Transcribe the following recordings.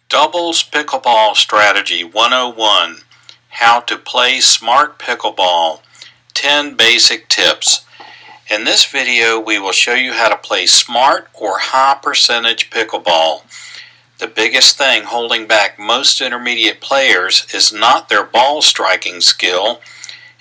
Doubles Pickleball Strategy 101, How to Play Smart Pickleball, 10 Basic Tips. In this video we will show you how to play smart or high percentage pickleball. The biggest thing holding back most intermediate players is not their ball striking skill.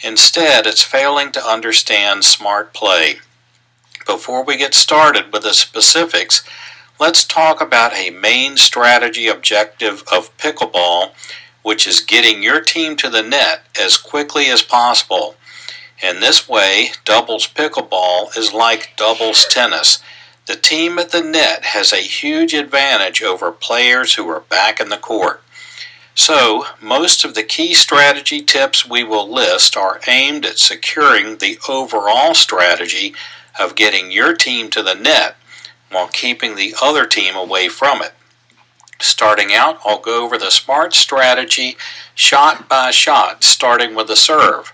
Instead, it's failing to understand smart play. Before we get started with the specifics, let's talk about a main strategy objective of pickleball, which is getting your team to the net as quickly as possible. In this way, doubles pickleball is like doubles tennis. The team at the net has a huge advantage over players who are back in the court. So, most of the key strategy tips we will list are aimed at securing the overall strategy of getting your team to the net while keeping the other team away from it. Starting out, I'll go over the smart strategy shot by shot, starting with the serve.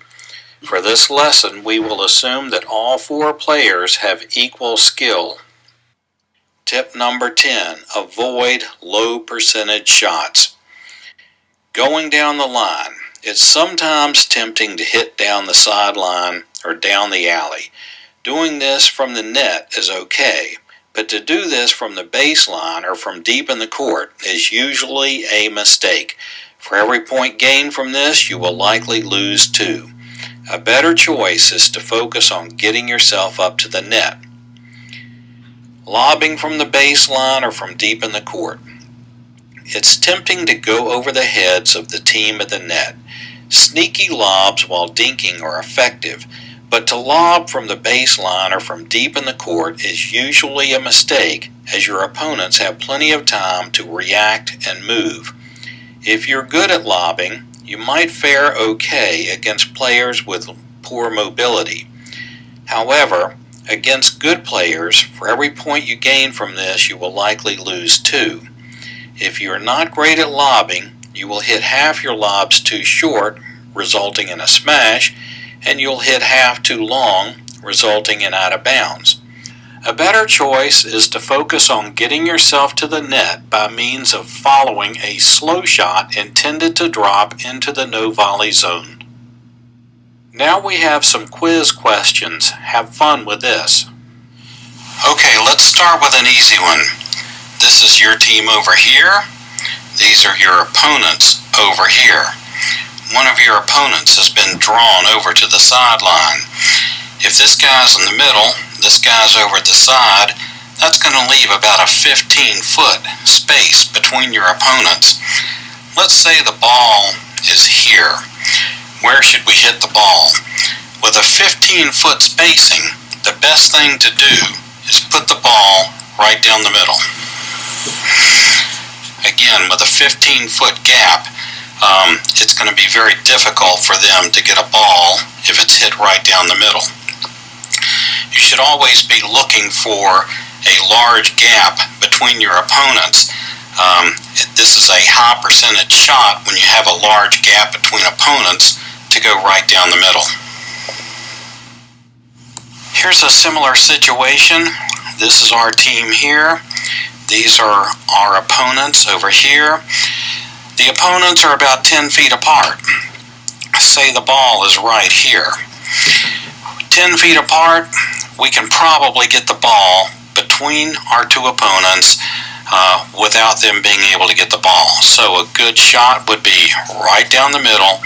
For this lesson, we will assume that all four players have equal skill. Tip number 10, avoid low percentage shots. Going down the line, it's sometimes tempting to hit down the sideline or down the alley. Doing this from the net is okay, but to do this from the baseline or from deep in the court is usually a mistake. For every point gained from this, you will likely lose 2. A better choice is to focus on getting yourself up to the net. Lobbing from the baseline or from deep in the court. It's tempting to go over the heads of the team at the net. Sneaky lobs while dinking are effective, but to lob from the baseline or from deep in the court is usually a mistake, as your opponents have plenty of time to react and move. If you're good at lobbing, you might fare okay against players with poor mobility. However, against good players, for every point you gain from this, you will likely lose 2. If you are not great at lobbing, you will hit half your lobs too short, resulting in a smash, and you'll hit half too long, resulting in out of bounds. A better choice is to focus on getting yourself to the net by means of following a slow shot intended to drop into the no volley zone. Now we have some quiz questions. Have fun with this. Okay, let's start with an easy one. This is your team over here. These are your opponents over here. One of your opponents has been drawn over to the sideline. If this guy's in the middle, this guy's over at the side, that's going to leave about a 15-foot space between your opponents. Let's say the ball is here. Where should we hit the ball? With a 15-foot spacing, the best thing to do is put the ball right down the middle. Again, with a 15-foot gap, it's going to be very difficult for them to get a ball if it's hit right down the middle. You should always be looking for a large gap between your opponents. This is a high percentage shot when you have a large gap between opponents to go right down the middle. Here's a similar situation. This is our team here. These are our opponents over here. The opponents are about 10 feet apart. Say the ball is right here. 10 feet apart, we can probably get the ball between our two opponents without them being able to get the ball. So a good shot would be right down the middle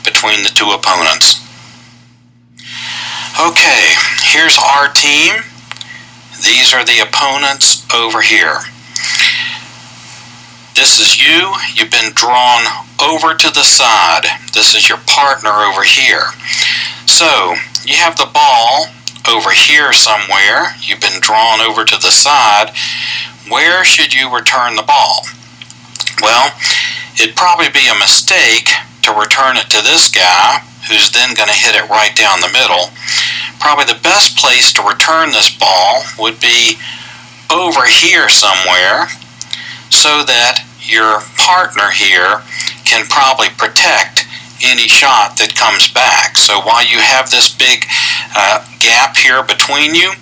between the two opponents. Okay, here's our team. These are the opponents over here. This is you. You've been drawn over to the side. This is your partner over here. So, you have the ball over here somewhere. You've been drawn over to the side. Where should you return the ball? Well, it'd probably be a mistake to return it to this guy, who's then going to hit it right down the middle. Probably the best place to return this ball would be over here somewhere, so that your partner here can probably protect any shot that comes back. So while you have this big gap here between you,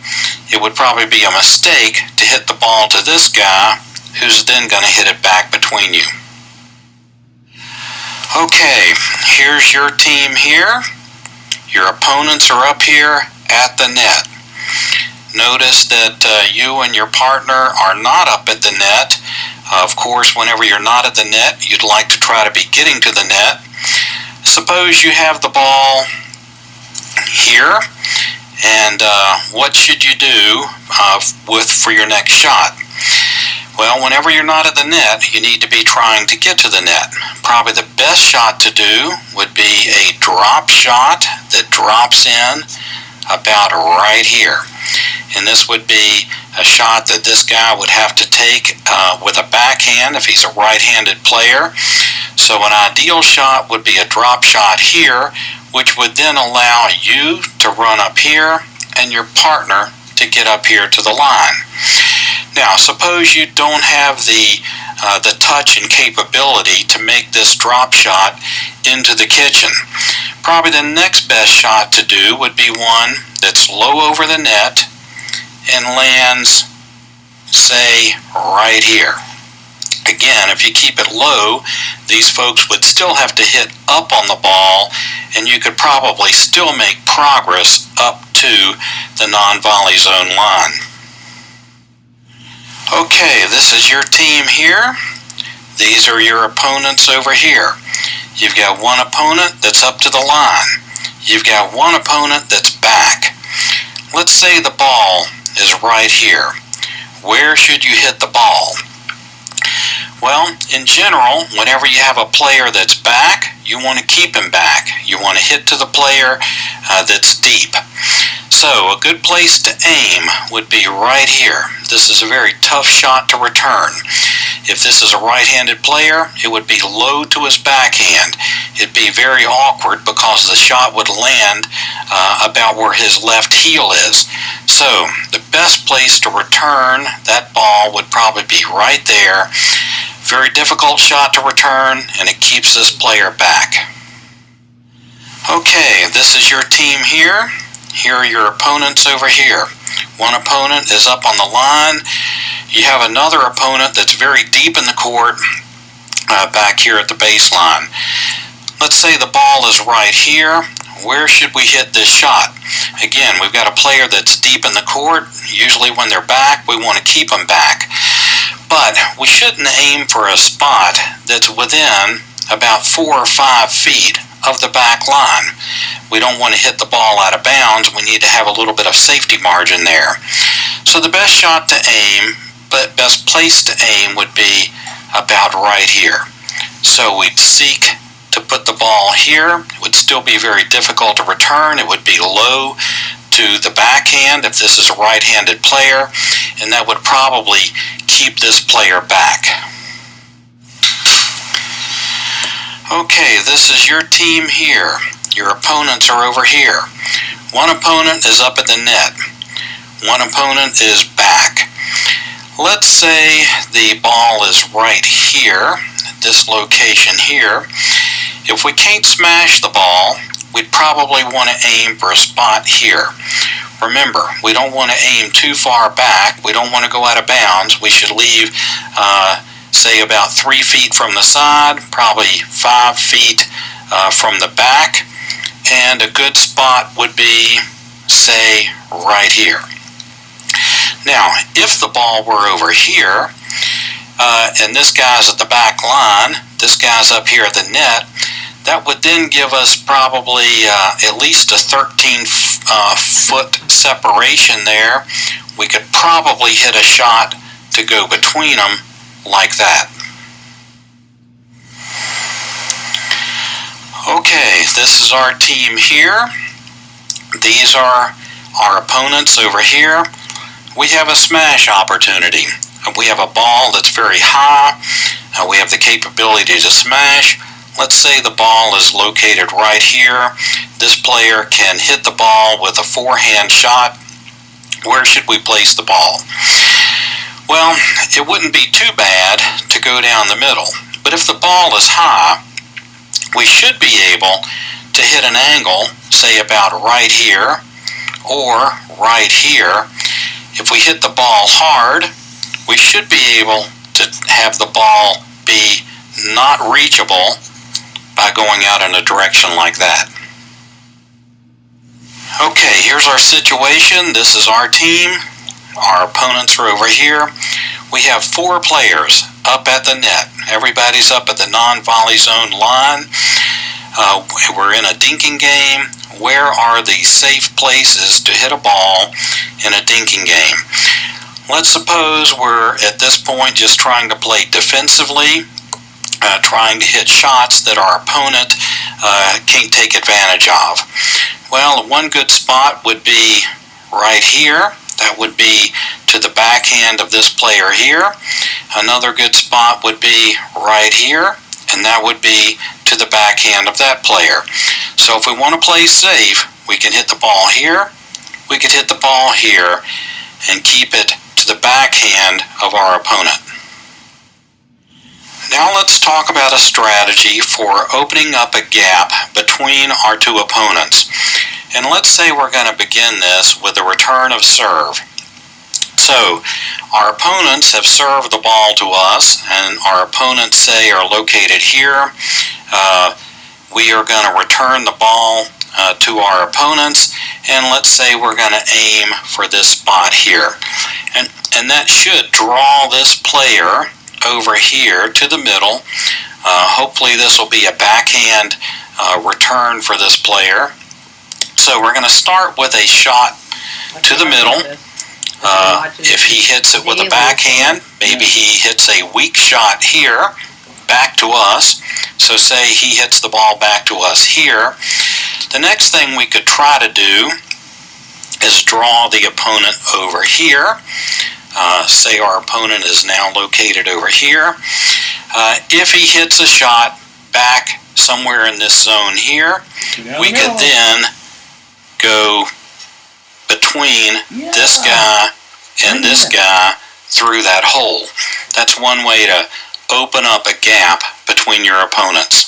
it would probably be a mistake to hit the ball to this guy who's then going to hit it back between you. Okay, here's your team here. Your opponents are up here at the net. Notice that you and your partner are not up at the net. Of course, whenever you're not at the net, you'd like to try to be getting to the net. Suppose you have the ball here, and what should you do for your next shot? Well, whenever you're not at the net, you need to be trying to get to the net. Probably the best shot to do would be a drop shot that drops in about right here. And this would be a shot that this guy would have to take with a backhand if he's a right-handed player. So an ideal shot would be a drop shot here, which would then allow you to run up here and your partner to get up here to the line. Now, suppose you don't have the touch and capability to make this drop shot into the kitchen. Probably the next best shot to do would be one that's low over the net and lands, say, right here. Again, if you keep it low, these folks would still have to hit up on the ball, and you could probably still make progress up to the non-volley zone line. Okay, this is your team here. These are your opponents over here. You've got one opponent that's up to the line. You've got one opponent that's back. Let's say the ball is right here. Where should you hit the ball? Well, in general, whenever you have a player that's back, you want to keep him back. You want to hit to the player that's deep. So a good place to aim would be right here. This is a very tough shot to return. If this is a right-handed player, it would be low to his backhand. It'd be very awkward because the shot would land about where his left heel is. So the best place to return that ball would probably be right there. Very difficult shot to return, and it keeps this player back. Okay, this is your team here. Here are your opponents over here. One opponent is up on the line. You have another opponent that's very deep in the court back here at the baseline. Let's say the ball is right here. Where should we hit this shot? Again, we've got a player that's deep in the court. Usually when they're back, we want to keep them back. But we shouldn't aim for a spot that's within about 4 or 5 feet of the back line. We don't want to hit the ball out of bounds. We need to have a little bit of safety margin there. So the best shot to aim, but best place to aim would be about right here. So we'd seek to put the ball here. It would still be very difficult to return. It would be low to the backhand if this is a right-handed player, and that would probably keep this player back. Okay, this is your team here. Your opponents are over here. One opponent is up at the net. One opponent is back. Let's say the ball is right here, at this location here. If we can't smash the ball, we'd probably want to aim for a spot here. Remember, we don't want to aim too far back. We don't want to go out of bounds. We should leave, say, about 3 feet from the side, probably 5 feet from the back. And a good spot would be, say, right here. Now, if the ball were over here, and this guy's at the back line, this guy's up here at the net, that would then give us probably at least a 13-foot separation there. We could probably hit a shot to go between them like that. Okay, this is our team here. These are our opponents over here. We have a smash opportunity. We have a ball that's very high. We have the capability to smash. Let's say the ball is located right here. This player can hit the ball with a forehand shot. Where should we place the ball? Well, it wouldn't be too bad to go down the middle. But if the ball is high, we should be able to hit an angle, say about right here or right here. If we hit the ball hard, we should be able to have the ball be not reachable by going out in a direction like that. Okay, here's our situation. This is our team. Our opponents are over here. We have 4 players up at the net. Everybody's up at the non-volley zone line. We're in a dinking game. Where are the safe places to hit a ball in a dinking game? Let's suppose we're at this point just trying to play defensively, trying to hit shots that our opponent can't take advantage of. Well, one good spot would be right here. That would be to the backhand of this player here. Another good spot would be right here, and that would be to the backhand of that player. So if we want to play safe, we can hit the ball here, we could hit the ball here, and keep it to the backhand of our opponent. Now let's talk about a strategy for opening up a gap between our 2 opponents. And let's say we're going to begin this with a return of serve. So our opponents have served the ball to us, and our opponents, say, are located here. We are going to return the ball to our opponents, and let's say we're going to aim for this spot here. And that should draw this player over here to the middle. Hopefully this will be a backhand return for this player. So we're going to start with a shot to the middle. If he hits it with a backhand, maybe he hits a weak shot here back to us. So say he hits the ball back to us here. The next thing we could try to do is draw the opponent over here. Say our opponent is now located over here. If he hits a shot back somewhere in this zone here, we could then go between this guy and this guy through that hole. That's one way to open up a gap between your opponents.